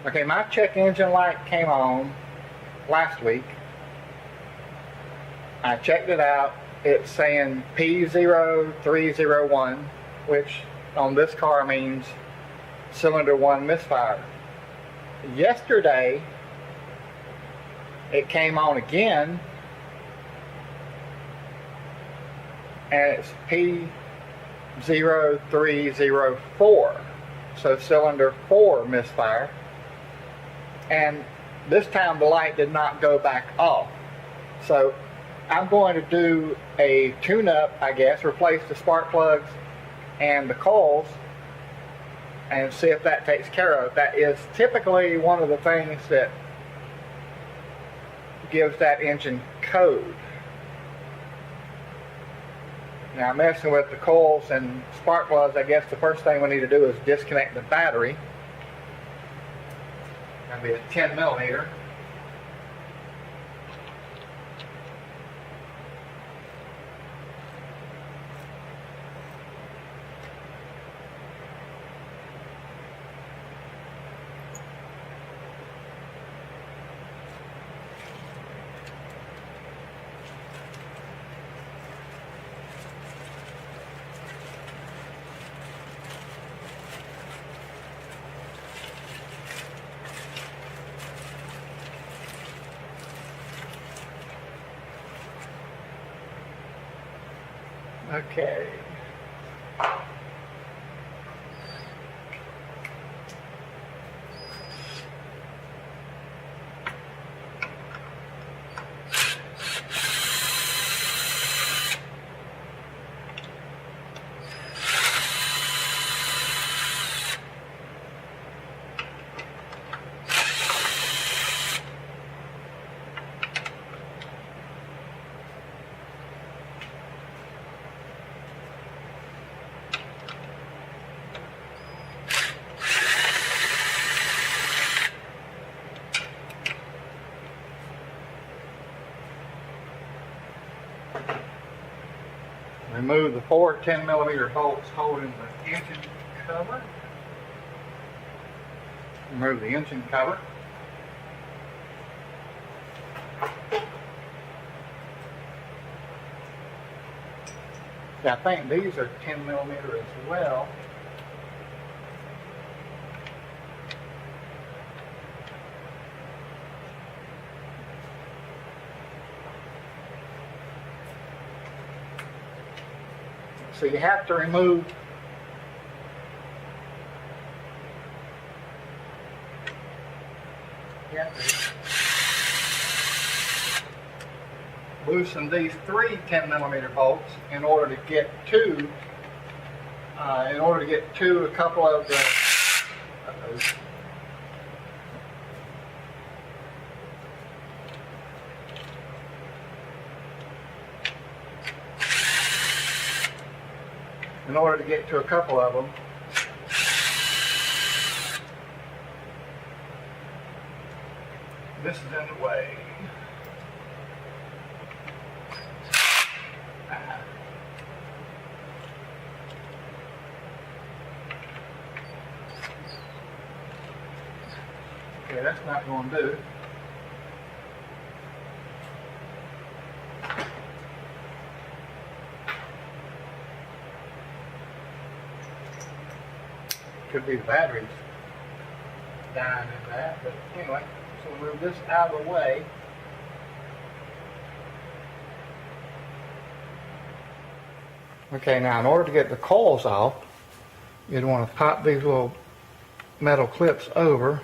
Okay, my check engine light came on last week. I checked it out. It's saying P0301, which on this car means cylinder 1 misfire. Yesterday, it came on again, and it's P0304, so cylinder 4 misfire. And this time the light did not go back off. So I'm going to do a tune-up, I guess, replace the spark plugs and the coils and see if that takes care of it. That is typically one of the things that gives that engine code. Now, messing with the coils and spark plugs, I guess the first thing we need to do is disconnect the battery. That'll be a 10 millimeter. Okay. Remove the 4 10 millimeter bolts holding the engine cover. Remove the engine cover. I think these are 10 millimeter as well. So you have to remove loosen these 3 10 millimeter bolts in order to get to a couple of the them. This is in the way. Okay, that's not going to do. Could be the batteries dying in that, but anyway, so we'll move this out of the way. Okay, now in order to get the coils off, you'd want to pop these little metal clips over.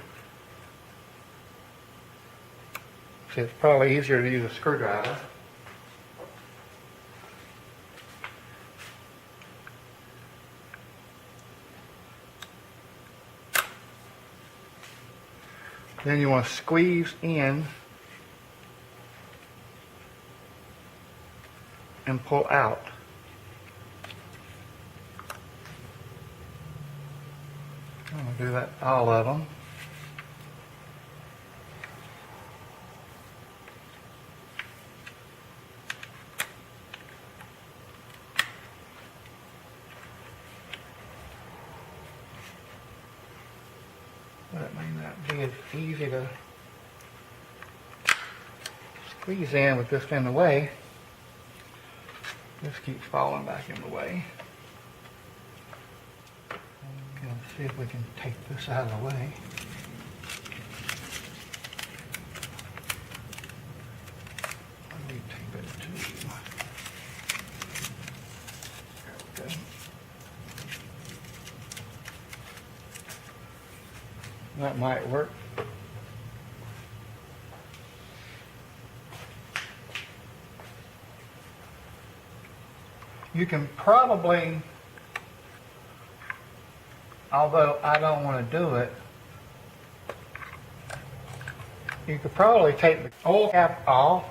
See, it's probably easier to use a screwdriver. Then you want to squeeze in and pull out. I'm going to do that all of them. That may not be. be as easy to squeeze in with this in the way. This keeps falling back in the way. Let's see if we can take this out of the way. Let me tape it too. There we go. That might work. You can probably, although I don't want to do it, you could probably take the oil cap off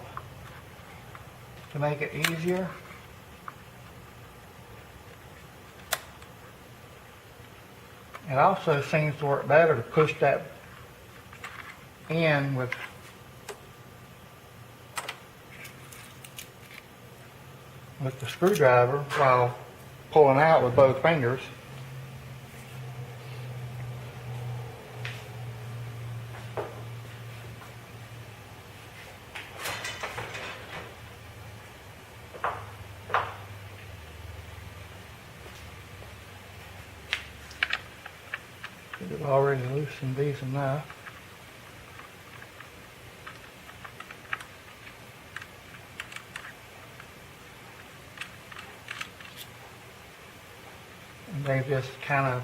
to make it easier. It also seems to work better to push that in with the screwdriver while pulling out with both fingers. I've already loosened these enough. And they just kind of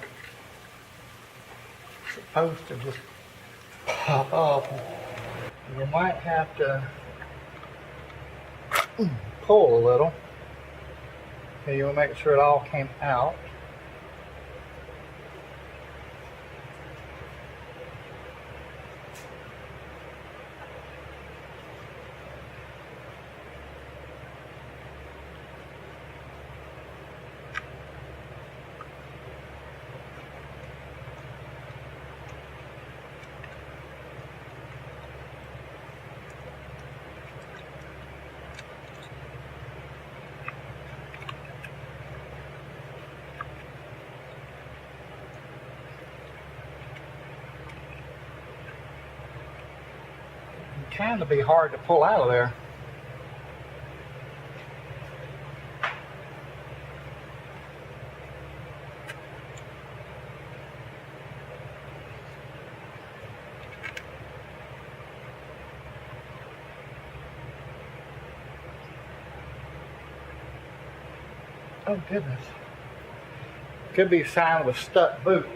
supposed to just pop off. You might have to pull a little. So you'll make sure it all came out. Kind of be hard to pull out of there. Oh goodness. Could be a sign of a stuck boot.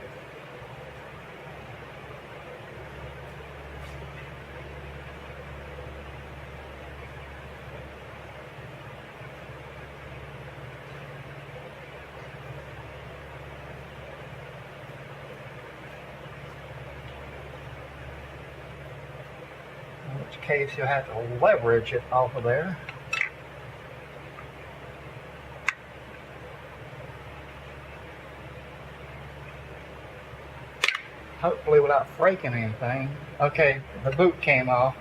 In which case you'll have to leverage it off of there. Hopefully without breaking anything. Okay, the boot came off.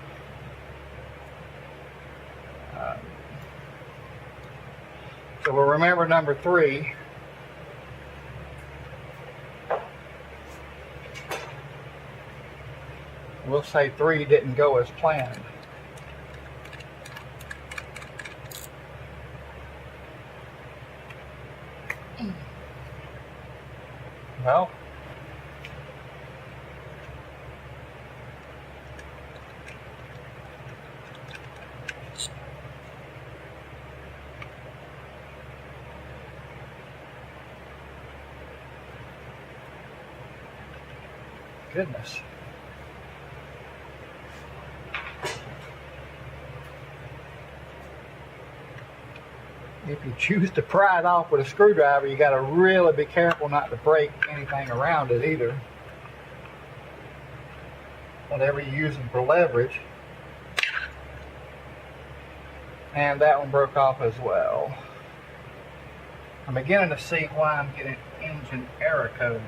So we'll remember number 3. We'll say 3 didn't go as planned. Well, goodness. If you choose to pry it off with a screwdriver, you got to really be careful not to break anything around it either. Whatever you're using for leverage. And that one broke off as well. I'm beginning to see why I'm getting engine error codes.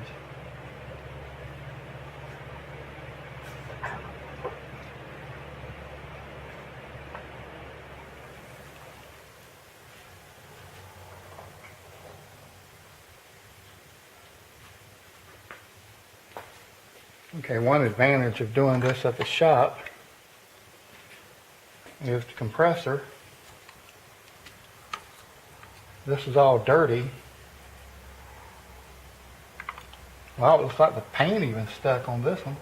Okay, one advantage of doing this at the shop is the compressor. This is all dirty. Well, it looks like the paint even stuck on this one.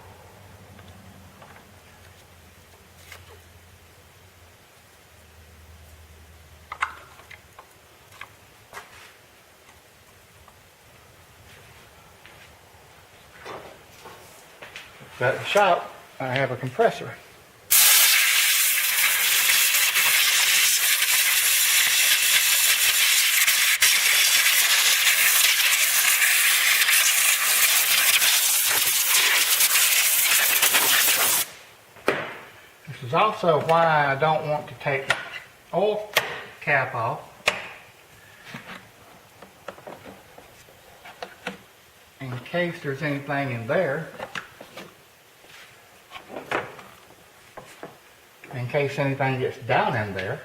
But at the shop, I have a compressor. This is also why I don't want to take the oil cap off. In case there's anything in there. In case anything gets down in there.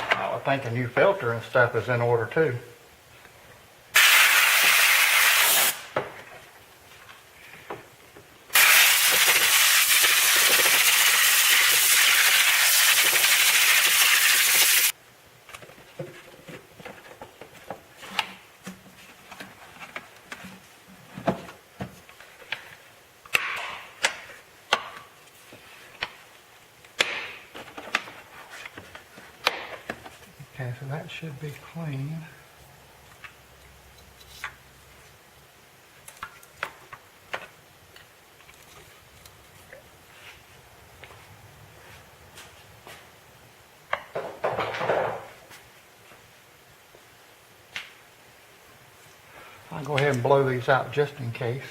I think a new filter and stuff is in order too. Okay, so that should be clean. I'll go ahead and blow these out just in case.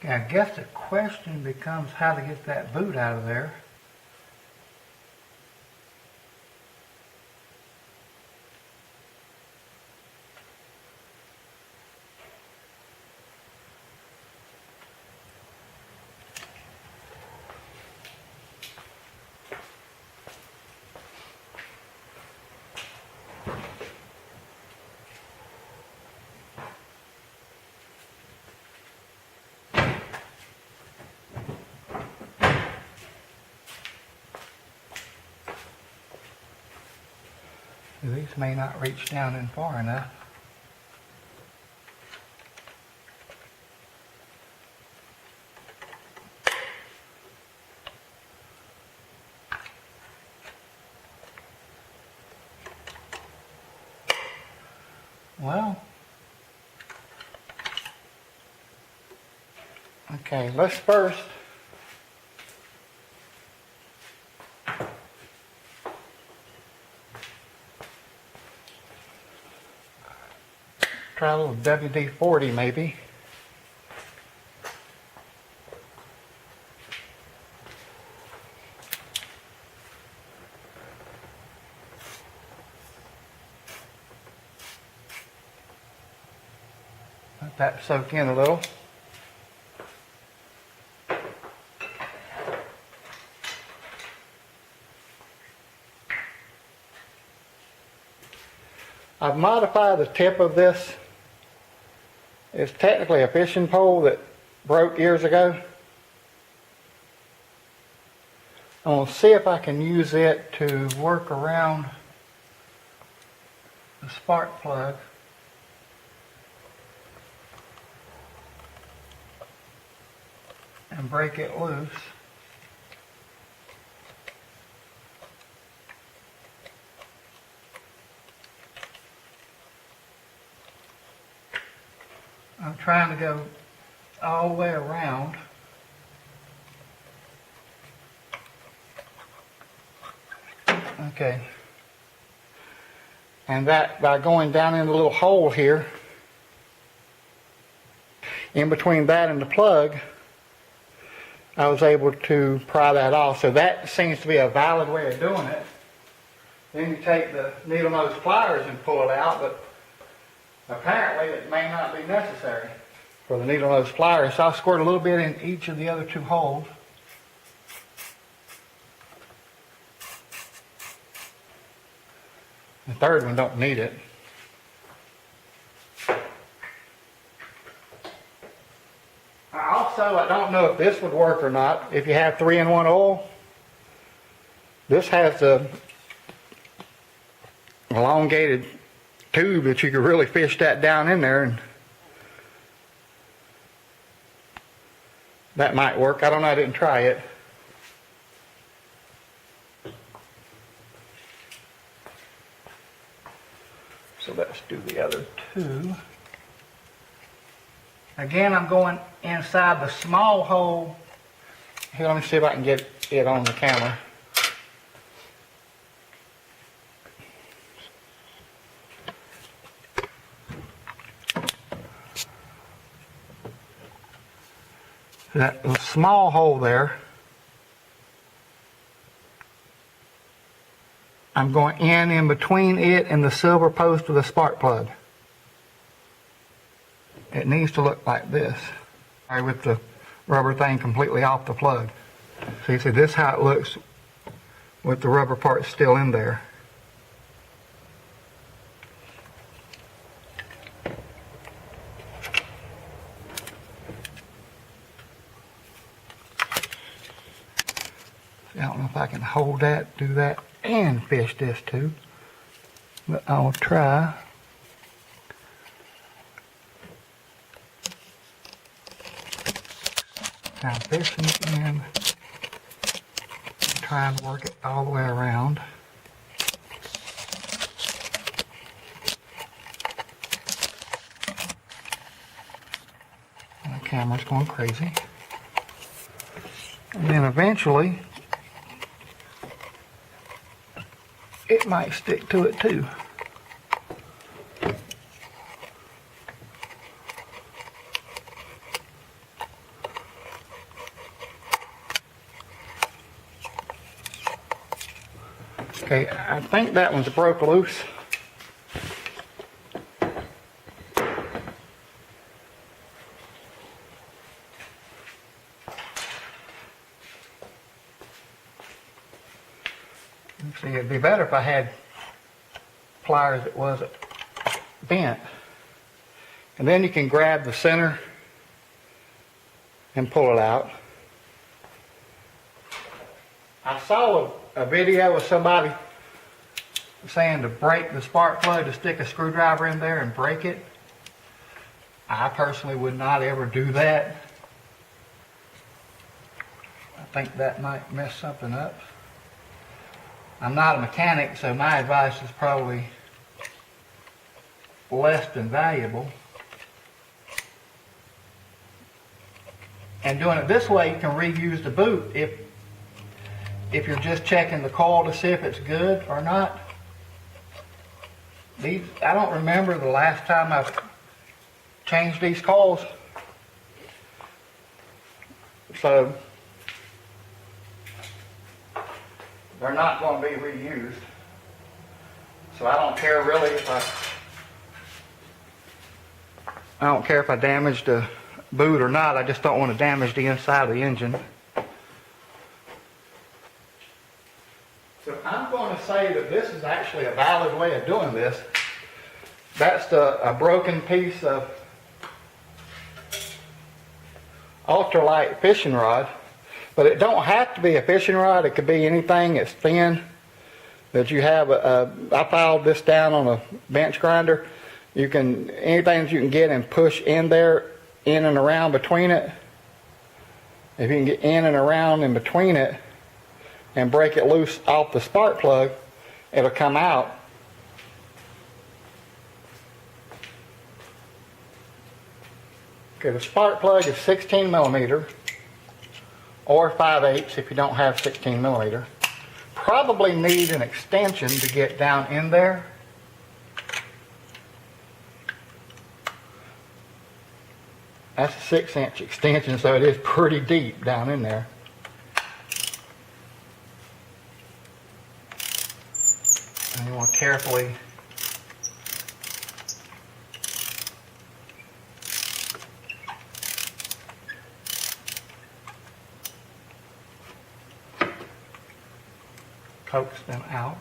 I guess the question becomes how to get that boot out of there. These may not reach down in far enough. Well, okay, let's first try a little WD-40 maybe. Let that soak in a little. I've modified the tip of this. It's technically a fishing pole that broke years ago. I'm going to see if I can use it to work around the spark plug. And break it loose. trying to go all the way around. Okay. And that by going down in the little hole here, in between that and the plug, I was able to pry that off. So that seems to be a valid way of doing it. Then you take the needle nose pliers and pull it out, but apparently it may not be necessary for the needle nose pliers. So I'll squirt a little bit in each of the other two holes. The third one don't need it. Also, I don't know if this would work or not. If you have 3-in-1 oil, this has the elongated tube that you could really fish that down in there, and that might work. I don't know, I didn't try it. So let's do the other two. Again, I'm going inside the small hole. Here, let me see if I can get it on the camera. That small hole there, I'm going in between it and the silver post of the spark plug. It needs to look like this, with the rubber thing completely off the plug. So you see, this is how it looks with the rubber part still in there. I don't know if I can hold that, do that, and fish this too, but I'll try. Now fishing and trying to work it all the way around. And the camera's going crazy. And then eventually it might stick to it too. Okay, I think that one's broke loose. See, it'd be better if I had pliers that wasn't bent. And then you can grab the center and pull it out. I saw a video of somebody saying to break the spark plug, to stick a screwdriver in there and break it. I personally would not ever do that. I think that might mess something up. I'm not a mechanic, so my advice is probably less than valuable. And doing it this way, you can reuse the boot if you're just checking the coil to see if it's good or not. I don't remember the last time I've changed these coils. So they're not going to be reused. So I don't care really if I don't care if I damage the boot or not. I just don't want to damage the inside of the engine. So I'm going to say that this is actually a valid way of doing this. That's a broken piece of ultralight fishing rod. But it don't have to be a fishing rod. It could be anything that's thin that you have. I filed this down on a bench grinder. Anything that you can get and push in there, in and around between it. If you can get in and around in between it and break it loose off the spark plug, it'll come out. Okay, the spark plug is 16 millimeter or 5/8 if you don't have 16 millimeter. Probably need an extension to get down in there. That's a 6-inch extension, so it is pretty deep down in there. And you want to carefully coax them out.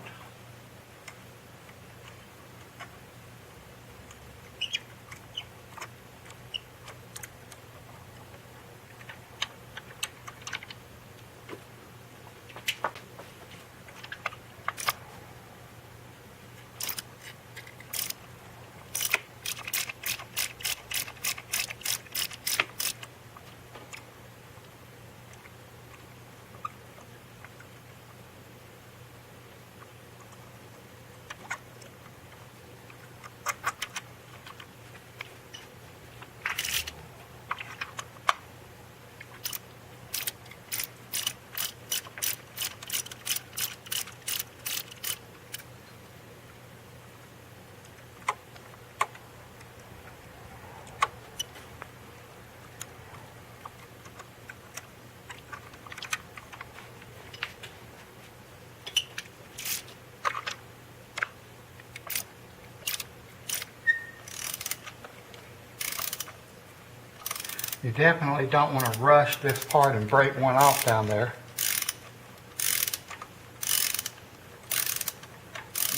You definitely don't want to rush this part and break one off down there.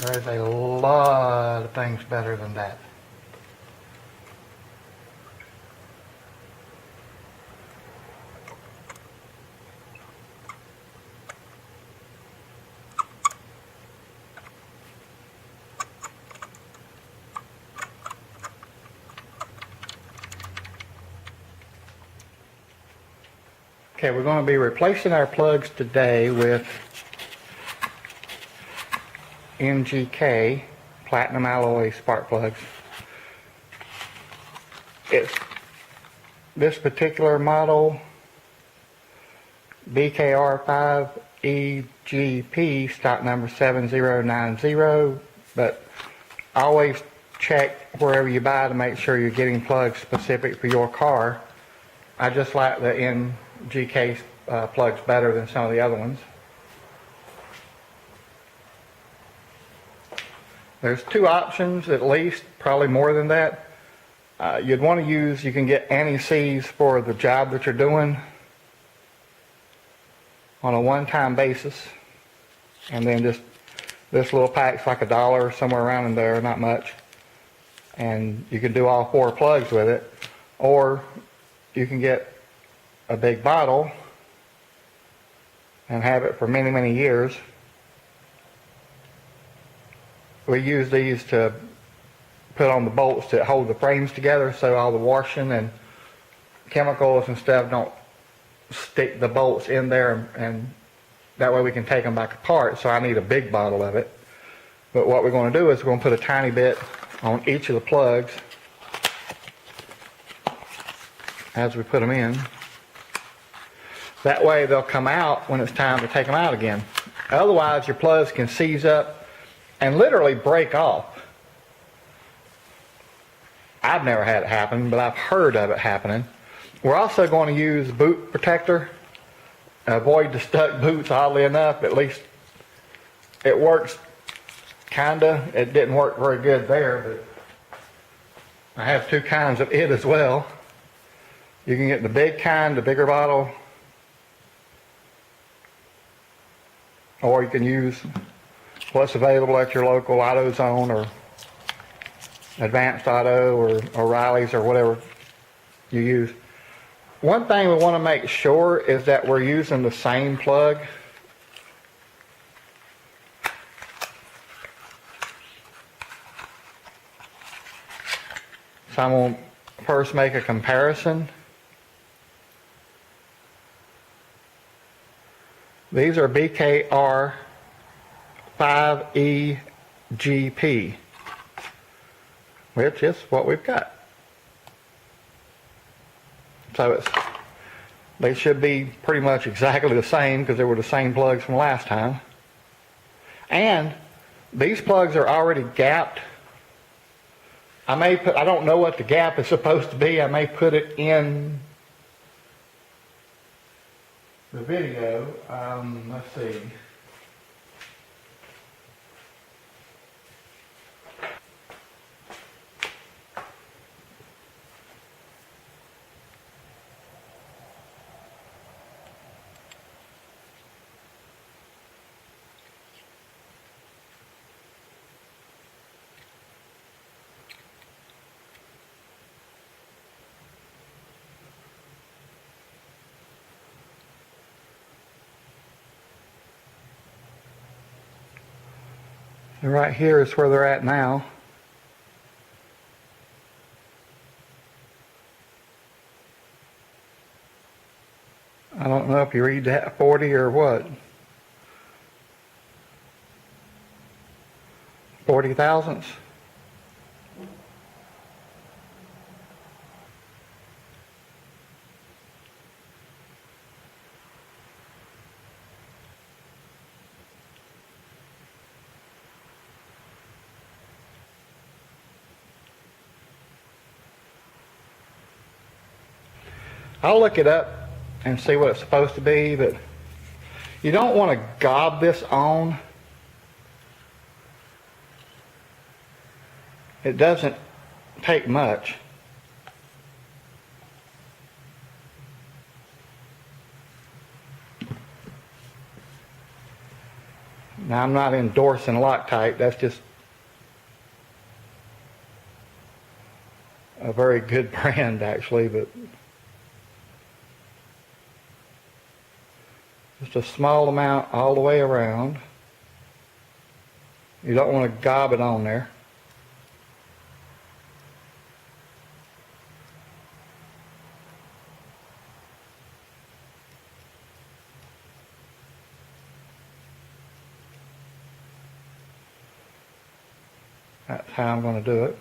There's a lot of things better than that. Okay, we're going to be replacing our plugs today with MGK platinum alloy spark plugs. It's this particular model, BKR5EGP, stock number 7090, but always check wherever you buy to make sure you're getting plugs specific for your car. I just like the MGK plugs better than some of the other ones. There's two options at least, probably more than that. You'd want to use, you can get anti-seize for the job that you're doing on a one-time basis. And then just this little pack's like $1, somewhere around in there, not much. And you can do all 4 plugs with it. Or you can get a big bottle and have it for many, many years. We use these to put on the bolts that hold the frames together so all the washing and chemicals and stuff don't stick the bolts in there, and that way we can take them back apart. So I need a big bottle of it. But what we're going to do is we're going to put a tiny bit on each of the plugs as we put them in. That way they'll come out when it's time to take them out again. Otherwise your plugs can seize up and literally break off. I've never had it happen, but I've heard of it happening. We're also going to use boot protector. Avoid the stuck boots, oddly enough. At least it works kinda. It didn't work very good there, but I have 2 kinds of it as well. You can get the big kind, the bigger bottle, or you can use what's available at your local AutoZone or Advanced Auto or O'Reilly's or whatever you use. One thing we want to make sure is that we're using the same plug. So I'm going to first make a comparison. These are BKR 5EGP, which is what we've got. So they should be pretty much exactly the same because they were the same plugs from last time. And these plugs are already gapped. I don't know what the gap is supposed to be. I may put it in the video. Let's see. And right here is where they're at now. I don't know if you read that 40 or what. 40 thousandths. I'll look it up and see what it's supposed to be, but you don't want to gob this on. It doesn't take much. Now, I'm not endorsing Loctite. That's just a very good brand, actually, but just a small amount all the way around. You don't want to gob it on there. That's how I'm going to do it.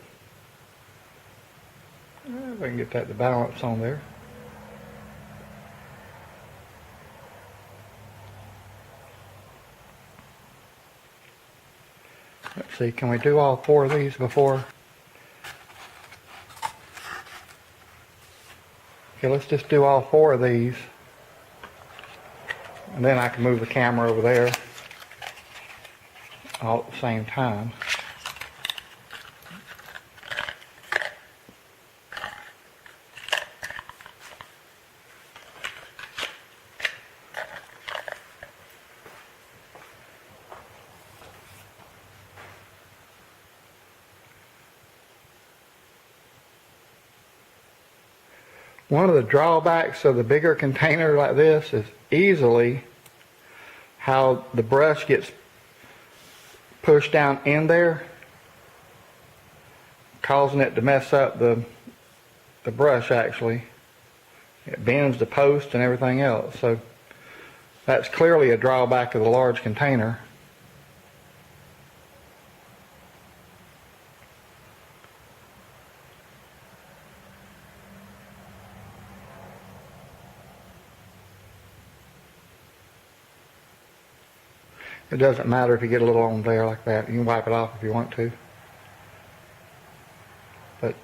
If I can get that to balance on there. Let's see, can we do all 4 of these before? Okay, let's just do all 4 of these. And then I can move the camera over there all at the same time. One of the drawbacks of the bigger container like this is easily how the brush gets pushed down in there, causing it to mess up the brush actually. It bends the post and everything else. So that's clearly a drawback of the large container. It doesn't matter if you get a little on there like that. You can wipe it off if you want to. But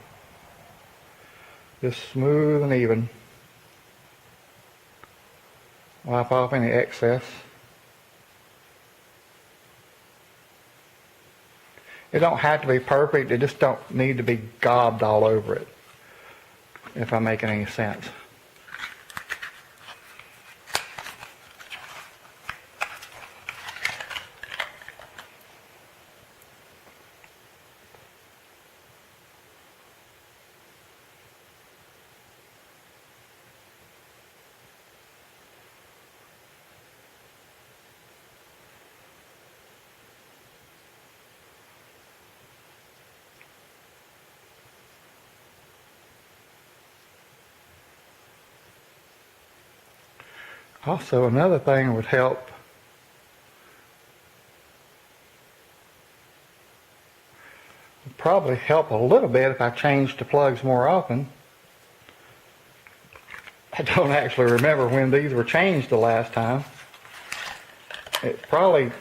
just smooth and even. Wipe off any excess. It don't have to be perfect. It just don't need to be gobbed all over it, if I'm making any sense. Also, another thing would help probably help a little bit if I changed the plugs more often. I don't actually remember when these were changed the last time. It's probably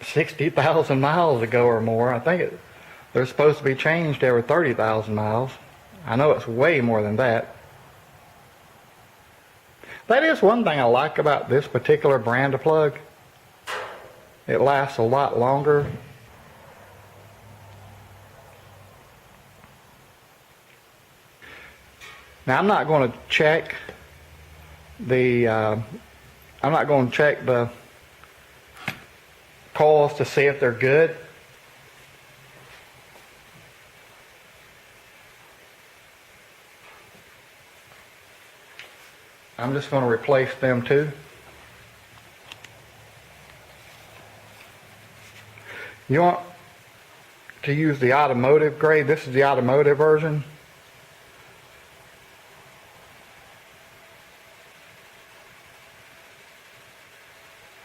60,000 miles ago or more. I think they're supposed to be changed every 30,000 miles. I know it's way more than that. That is one thing I like about this particular brand of plug. It lasts a lot longer. Now I'm not going to check the coils to see if they're good. I'm just going to replace them too. You want to use the automotive grade. This is the automotive version.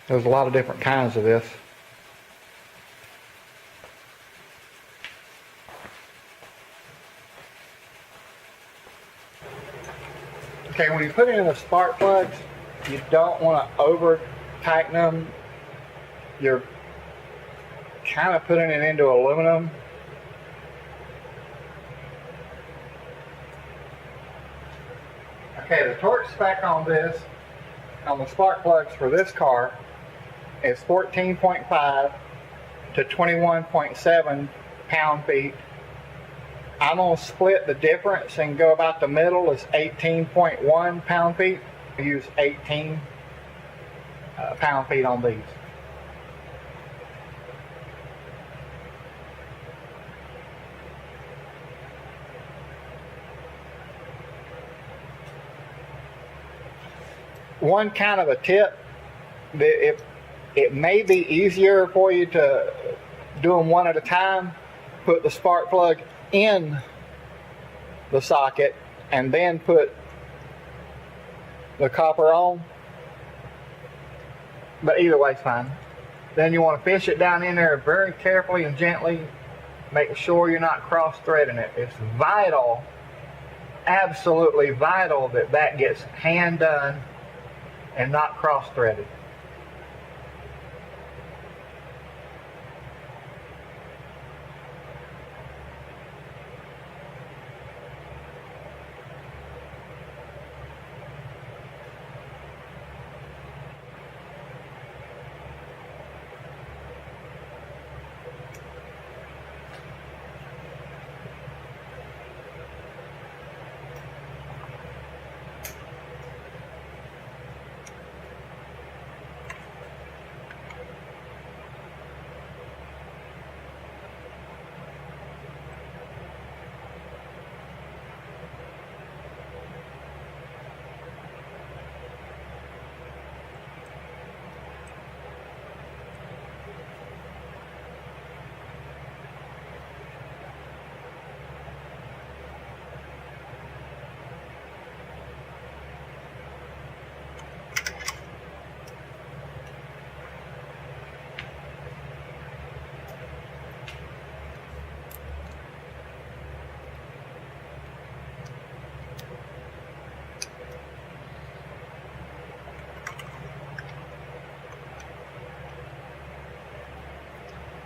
There's a lot of different kinds of this. Okay, when you put in the spark plugs, you don't want to over tighten them. You're kind of putting it into aluminum. Okay, the torque spec on this, on the spark plugs for this car, is 14.5 to 21.7 pound-feet. I'm going to split the difference and go about the middle. It's 18.1 pound-feet. I use 18 pound-feet on these. One kind of a tip, that it may be easier for you to do them one at a time. Put the spark plug in the socket and then put the copper on. But either way is fine. Then you want to fish it down in there very carefully and gently. Make sure you're not cross-threading it. It's vital, absolutely vital, that that gets hand done and not cross-threaded.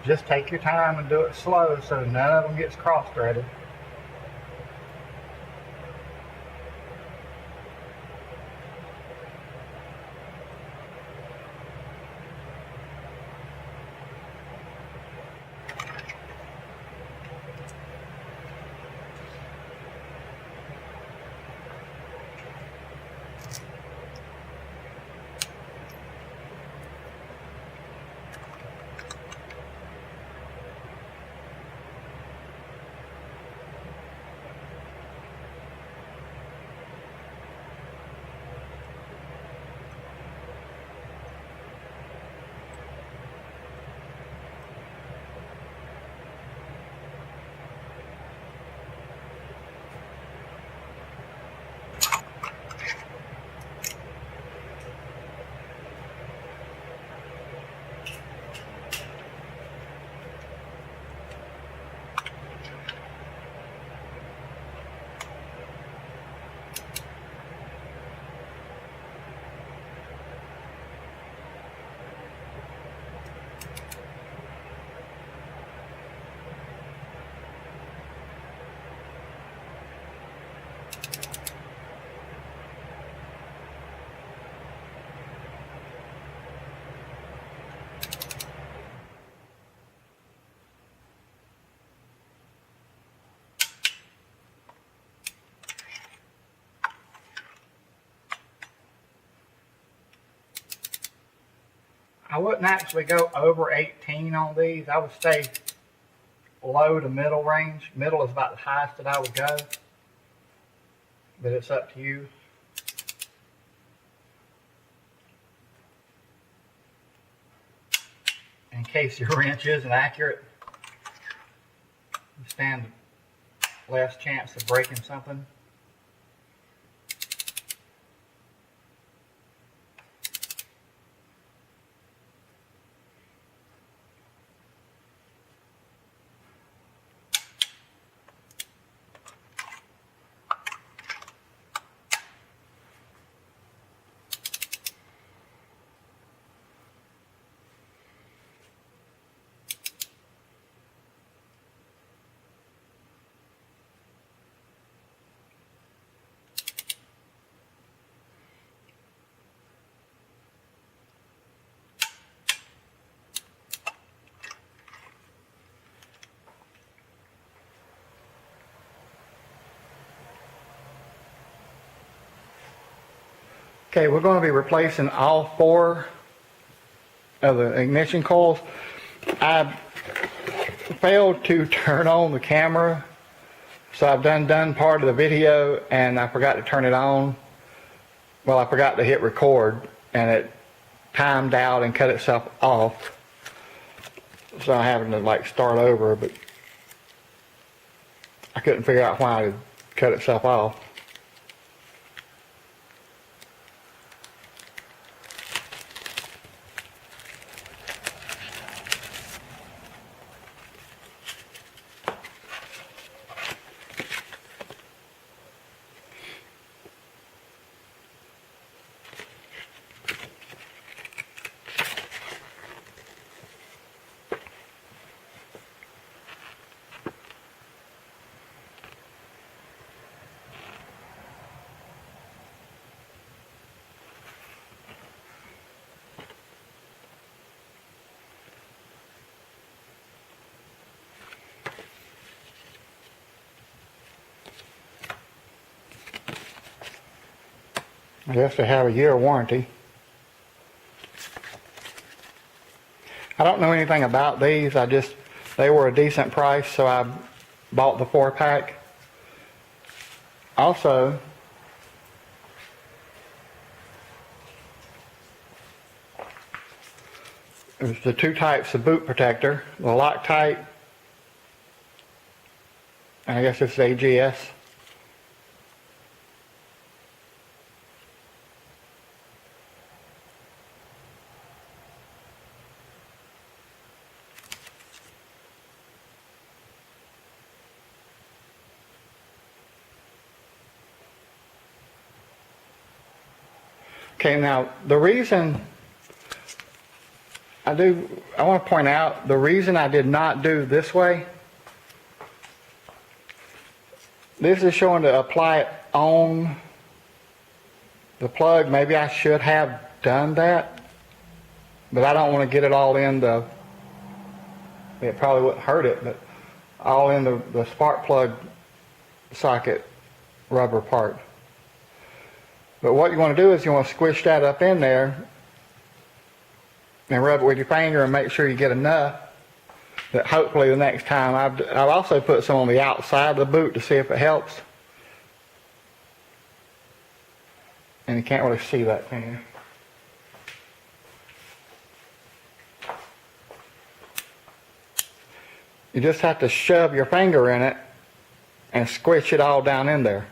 Just take your time and do it slow so none of them gets cross-threaded. I wouldn't actually go over 18 on these. I would stay low to middle range. Middle is about the highest that I would go, but it's up to you. In case your wrench isn't accurate, you stand less chance of breaking something. Okay, we're going to be replacing all 4 of the ignition coils. I failed to turn on the camera, so I've done part of the video and I forgot to turn it on. Well, I forgot to hit record and it timed out and cut itself off. So I'm having to like start over, but I couldn't figure out why it cut itself off. I guess they have a year warranty. I don't know anything about these. They were a decent price, so I bought the 4-pack. Also, there's the 2 types of boot protector, the Loctite, and I guess it's AGS. Okay, now the reason I want to point out the reason I did not do this way. This is showing to apply it on the plug. Maybe I should have done that, but I don't want to get it all in the, it probably wouldn't hurt it, but all in the spark plug socket rubber part. But what you want to do is you want to squish that up in there and rub it with your finger and make sure you get enough that hopefully the next time, I've also put some on the outside of the boot to see if it helps. And you can't really see that, can you? You just have to shove your finger in it and squish it all down in there.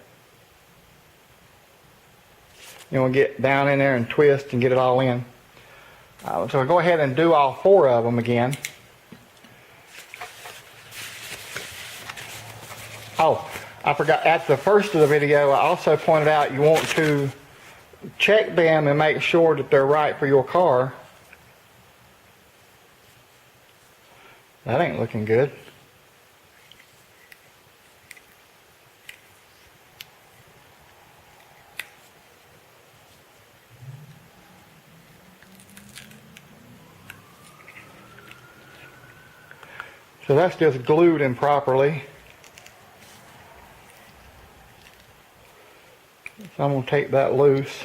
You want to get down in there and twist and get it all in. So we'll go ahead and do all 4 of them again. Oh, I forgot, at the first of the video, I also pointed out you want to check them and make sure that they're right for your car. That ain't looking good. So that's just glued improperly. So I'm going to take that loose.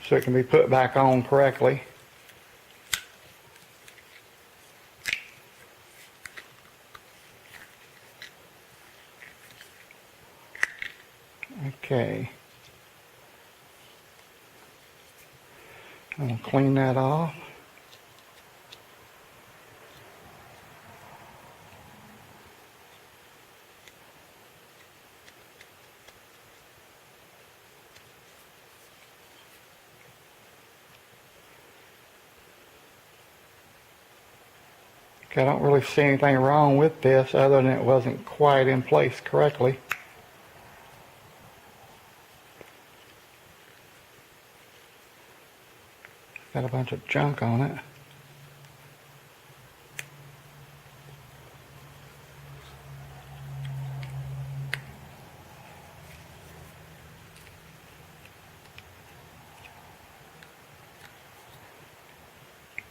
so it can be put back on correctly. Okay. I'm going to clean that off. I don't really see anything wrong with this other than it wasn't quite in place correctly. Got a bunch of junk on it.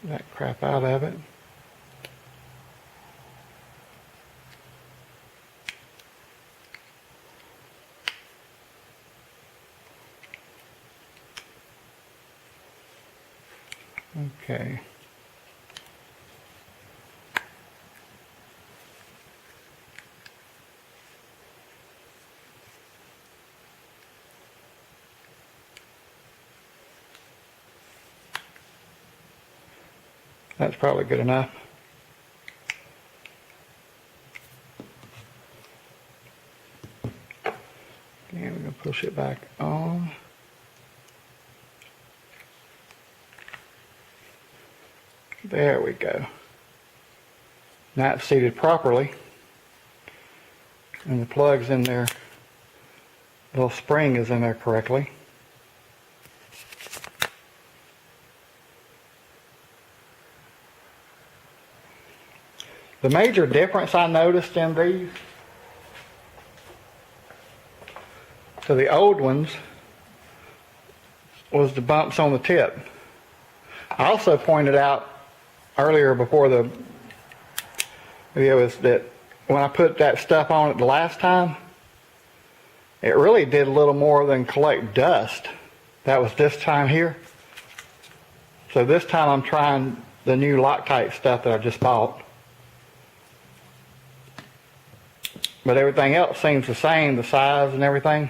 That crap out of it. Okay. That's probably good enough. Again, we're going to push it back on. There we go. Now it's seated properly. And the plug's in there. The little spring is in there correctly. The major difference I noticed in these to the old ones was the bumps on the tip. I also pointed out earlier before the video is that when I put that stuff on it the last time, it really did a little more than collect dust. That was this time here. So this time I'm trying the new Loctite stuff that I just bought. But everything else seems the same, the size and everything.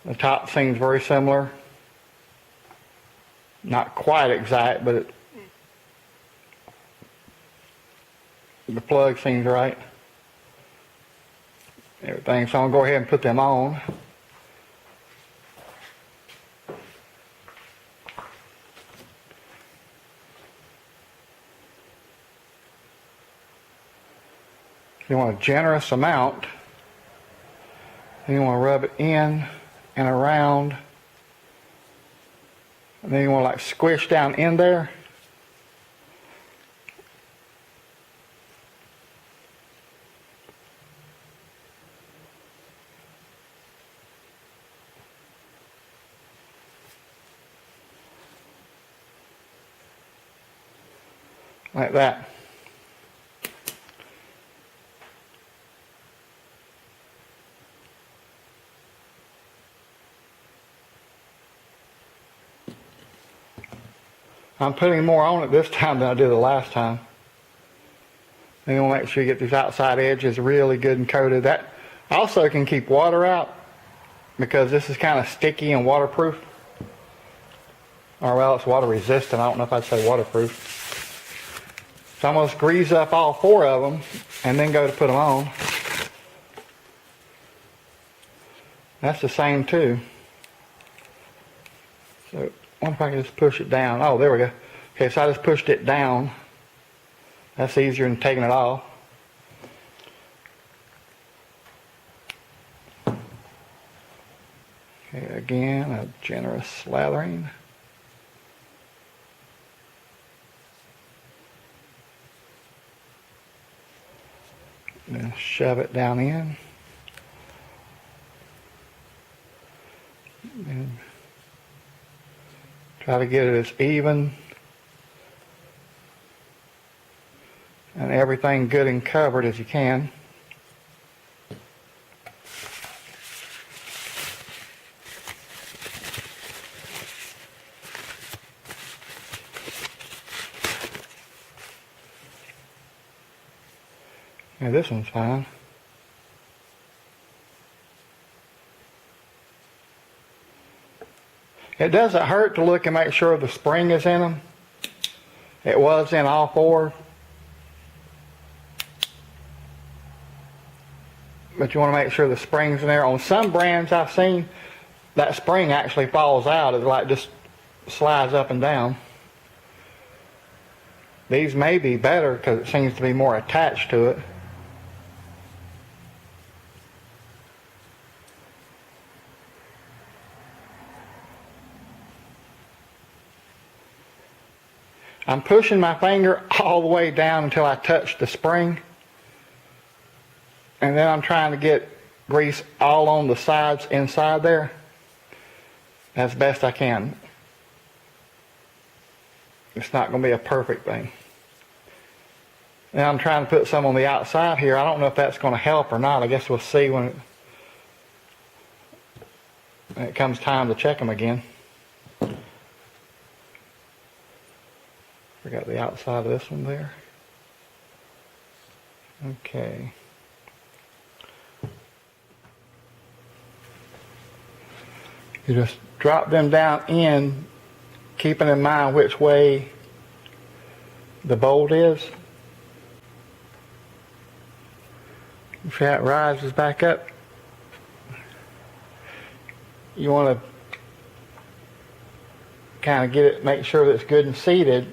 The top seems very similar. Not quite exact, but the plug seems right. Everything, so I'm going to go ahead and put them on. You want a generous amount. Then you want to rub it in and around. And then you want to like squish down in there. Like that. I'm putting more on it this time than I did the last time. And you want to make sure you get these outside edges really good and coated. That also can keep water out because this is kind of sticky and waterproof. Or well, it's water resistant. I don't know if I'd say waterproof. So I'm going to grease up all four of them and then go to put them on. That's the same too. So I wonder if I can just push it down. Oh, there we go. Okay, so I just pushed it down. That's easier than taking it off. Okay, again, a generous slathering. Then shove it down in. And try to get it as even and everything good and covered as you can. Yeah, this one's fine. It doesn't hurt to look and make sure the spring is in them. It was in all four. But you want to make sure the spring's in there. On some brands I've seen, that spring actually falls out. It like just slides up and down. These may be better because it seems to be more attached to it. I'm pushing my finger all the way down until I touch the spring. And then I'm trying to get grease all on the sides inside there as best I can. It's not going to be a perfect thing. Now I'm trying to put some on the outside here. I don't know if that's going to help or not. I guess we'll see when it comes time to check them again. We got the outside of this one there. Okay. You just drop them down in, keeping in mind which way the bolt is. If that rises back up, you want to kind of get it, make sure that it's good and seated,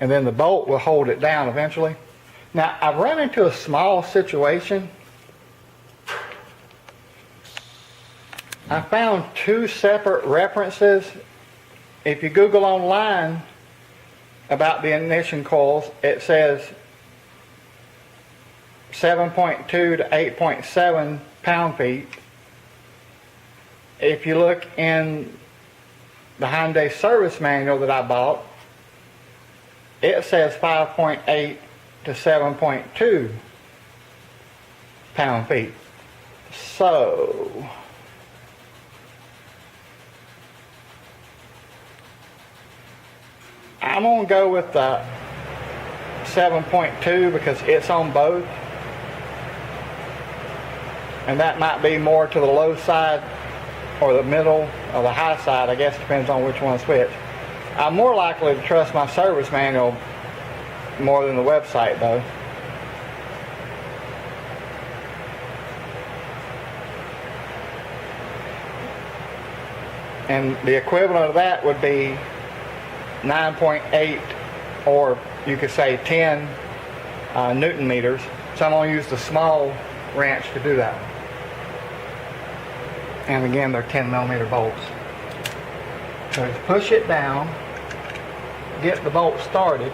and then the bolt will hold it down eventually. Now, I've run into a small situation. I found two separate references. If you Google online about the ignition coils, it says 7.2 to 8.7 pound-feet. If you look in the Hyundai service manual that I bought, it says 5.8 to 7.2 pound-feet. So I'm going to go with the 7.2 because it's on both. And that might be more to the low side or the middle or the high side. I guess depends on which one to switch. I'm more likely to trust my service manual more than the website though. And the equivalent of that would be 9.8, or you could say 10 Newton meters. So I'm going to use the small wrench to do that. And again, they're 10 millimeter bolts. So just push it down, get the bolt started.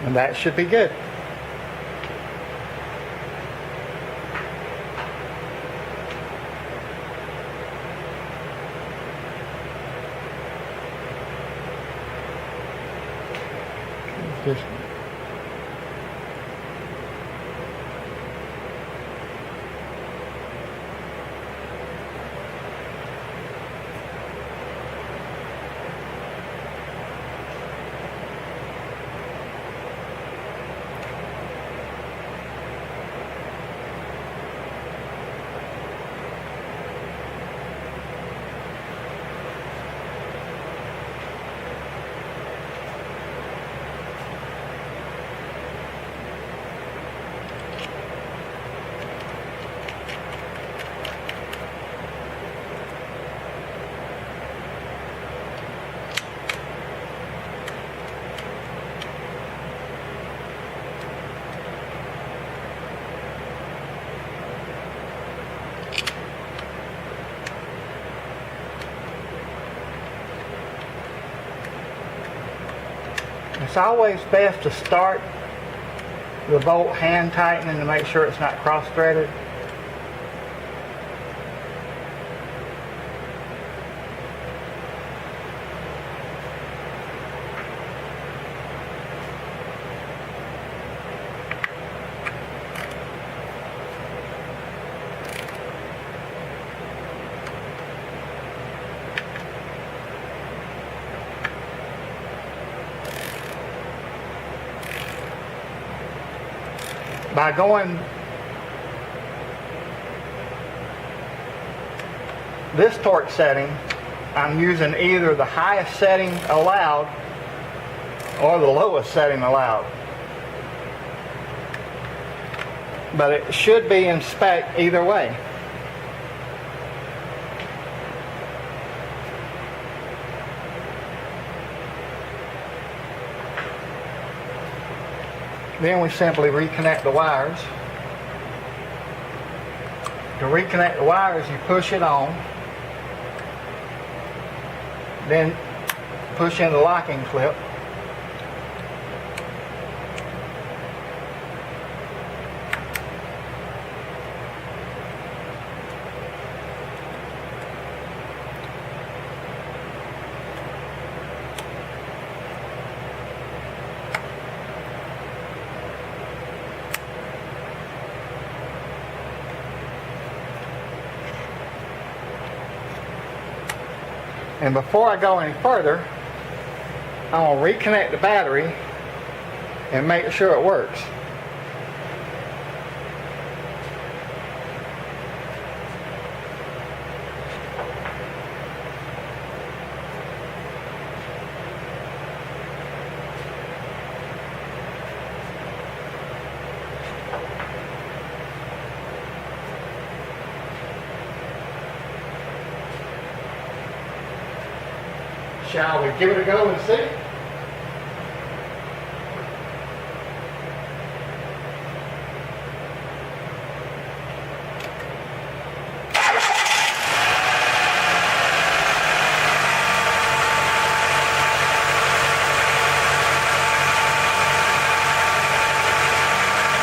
And that should be good. Just it's always best to start the bolt hand tightening to make sure it's not cross-threaded. by going this torque setting, I'm using either the highest setting allowed or the lowest setting allowed. But it should be in spec either way. Then we simply reconnect the wires. To reconnect the wires, you push it on, then push in the locking clip. And before I go any further, I'm going to reconnect the battery and make sure it works. Shall we give it a go and see?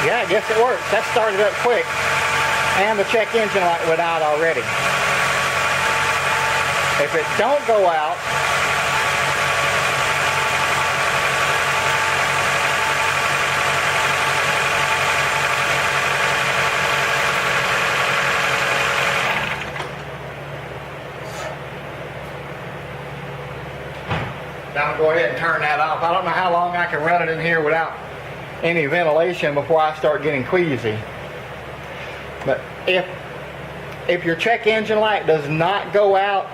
Yeah, I guess it works. That started up quick. And the check engine light went out already. If it don't go out, I'm going to go ahead and turn that off. I don't know how long I can run it in here without any ventilation before I start getting queasy. But if your check engine light does not go out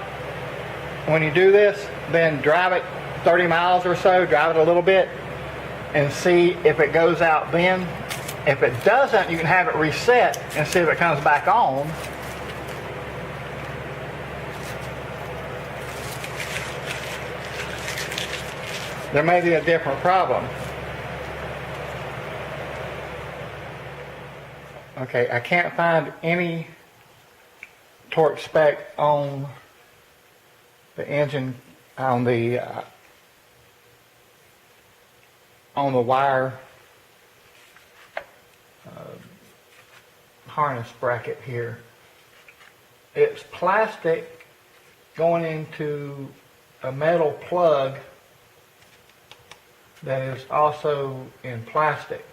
when you do this, then drive it 30 miles or so, drive it a little bit, and see if it goes out then. If it doesn't, you can have it reset and see if it comes back on. There may be a different problem. Okay, I can't find any torque spec on the engine, on the wire harness bracket here. It's plastic going into a metal plug that is also in plastic.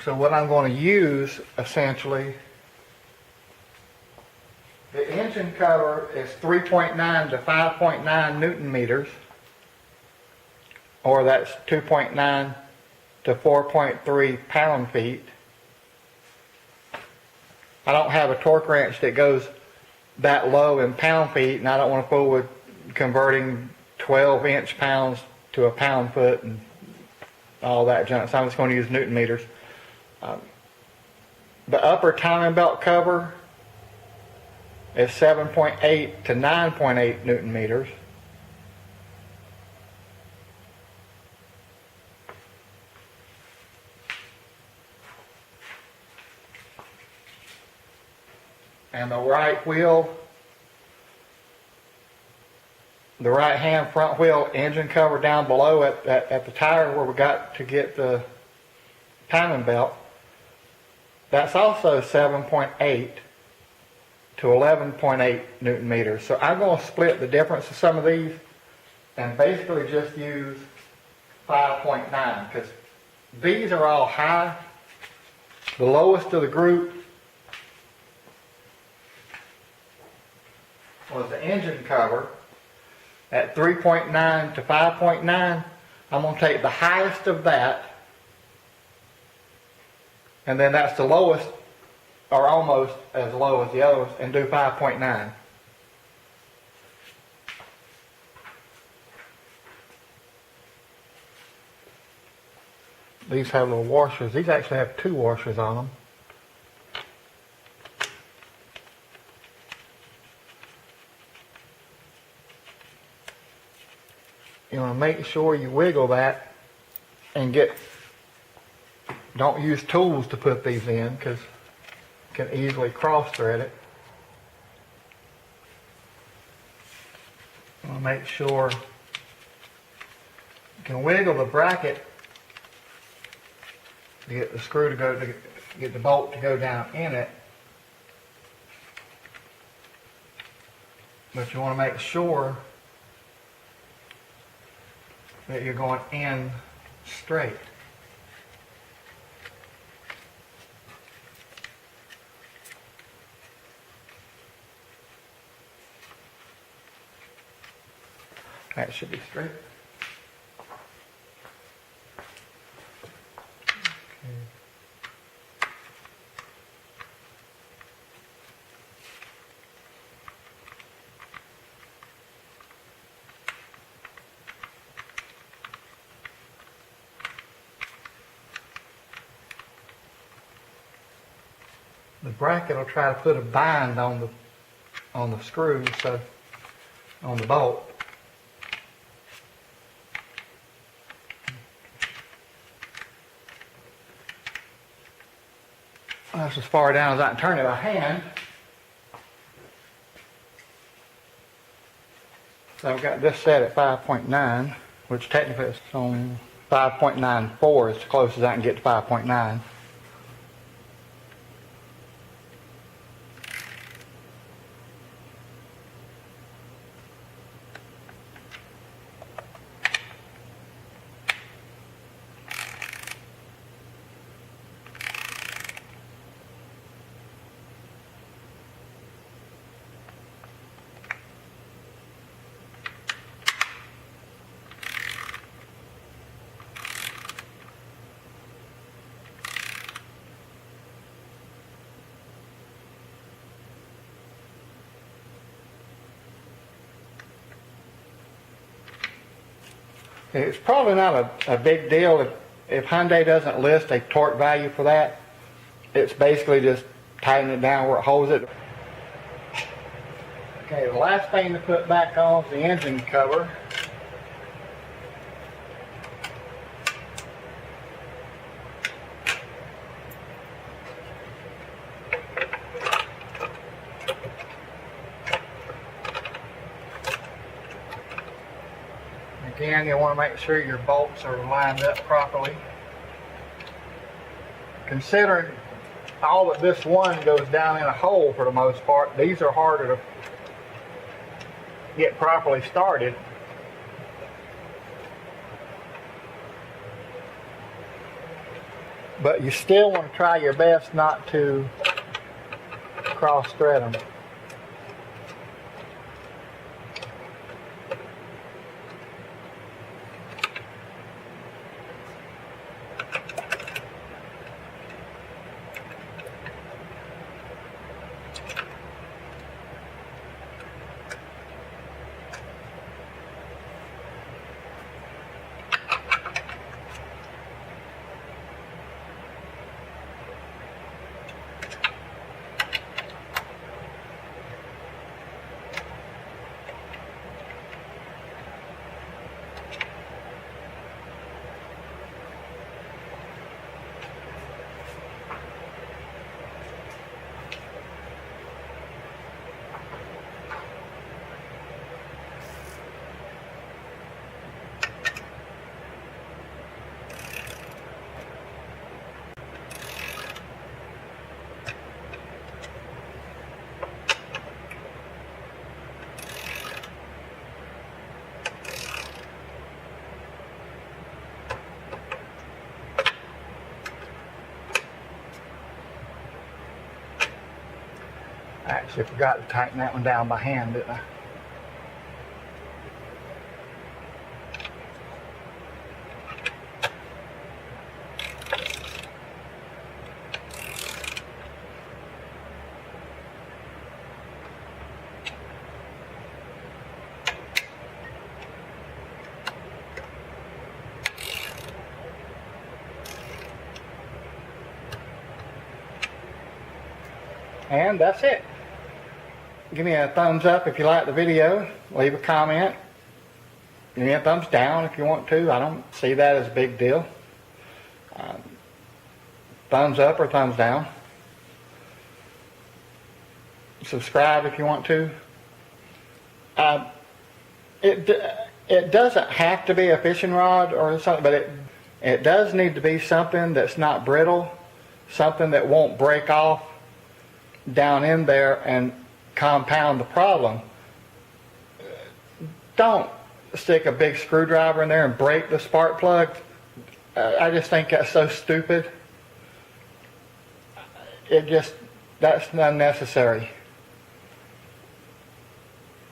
So what I'm going to use, essentially, the engine cover is 3.9 to 5.9 Newton meters, or that's 2.9 to 4.3 pound feet. I don't have a torque wrench that goes that low in pound feet, and I don't want to fool with converting 12 inch pounds to a pound foot and all that junk, so I'm just going to use Newton meters. The upper timing belt cover is 7.8 to 9.8 Newton meters. And the right wheel, the right hand front wheel engine cover down below at the tire where we got to get the timing belt, that's also 7.8 to 11.8 Newton meters. So I'm going to split the difference of some of these and basically just use 5.9, because these are all high. The lowest of the group was the engine cover at 3.9 to 5.9. I'm going to take the highest of that And then that's the lowest, or almost as low as the others, and do 5.9. These have little washers. These actually have 2 washers on them. You want to make sure you wiggle that and don't use tools to put these in because you can easily cross thread it. You want to make sure you can wiggle the bracket to get the screw to go, to get the bolt to go down in it. But you want to make sure that you're going in straight. That should be straight. Okay. The bracket will try to put a bind on the screw, so on the bolt. That's as far down as I can turn it by hand. So I've got this set at 5.9, which technically it's on 5.94, as close as I can get to 5.9. It's probably not a big deal if Hyundai doesn't list a torque value for that. It's basically just tightening it down where it holds it. Okay, the last thing to put back on is the engine cover. Again, you want to make sure your bolts are lined up properly. Considering all but this one goes down in a hole for the most part, these are harder to get properly started. But you still want to try your best not to cross thread them. I actually forgot to tighten that one down by hand, didn't I? And that's it. Give me a thumbs up if you like the video. Leave a comment. Give me a thumbs down if you want to. I don't see that as a big deal. Thumbs up or thumbs down. Subscribe if you want to. It doesn't have to be a fishing rod or something, but it does need to be something that's not brittle, something that won't break off down in there and compound the problem. Don't stick a big screwdriver in there and break the spark plug. I just think that's so stupid. That's unnecessary.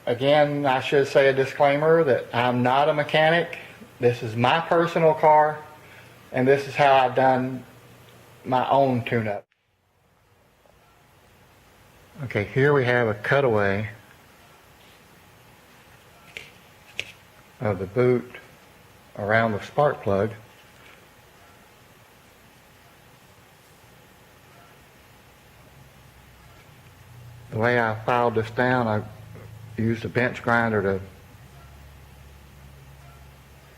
Again, I should say a disclaimer that I'm not a mechanic. This is my personal car, and this is how I've done my own tune-up. Okay, here we have a cutaway of the boot around the spark plug. The way I filed this down, I used a bench grinder to,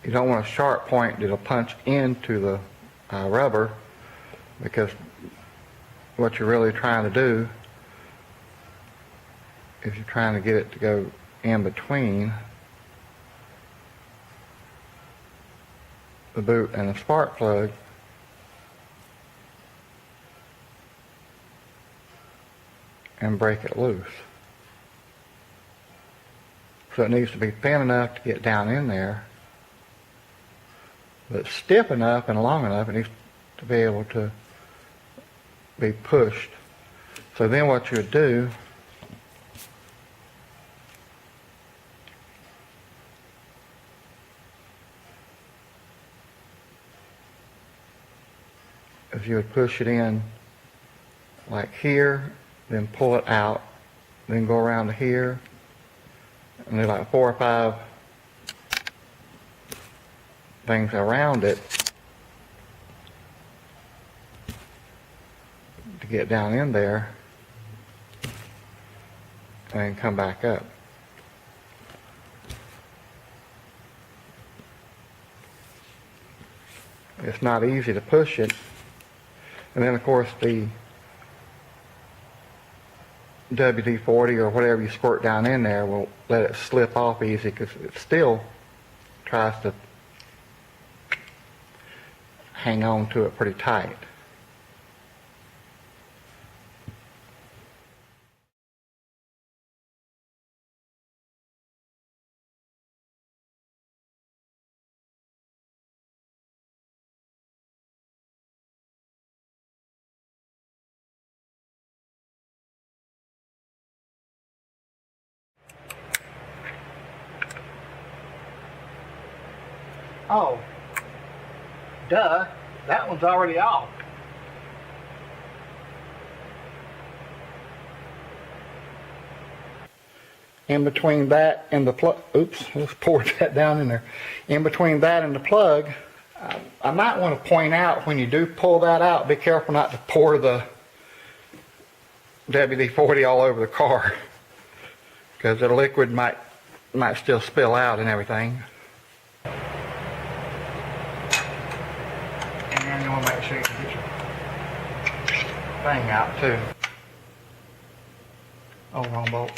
you don't want a sharp point that'll punch into the rubber, because what you're really trying to do is you're trying to get it to go in between the boot and the spark plug. And break it loose. So it needs to be thin enough to get down in there, but stiff enough and long enough it needs to be able to be pushed. So then what you would do is you would push it in like here, then pull it out, then go around to here, and do like 4 or 5 things around it to get down in there, and then come back up. It's not easy to push it, and then of course the WD-40 or whatever you squirt down in there will let it slip off easy, because it still tries to hang on to it pretty tight. Oh, duh, that one's already off. In between that and the plug, oops, let's pour that down in there. In between that and the plug, I might want to point out, when you do pull that out, be careful not to pour the WD-40 all over the car, because the liquid might still spill out and everything. And you want to make sure you can get your thing out too. Oh, wrong bolt.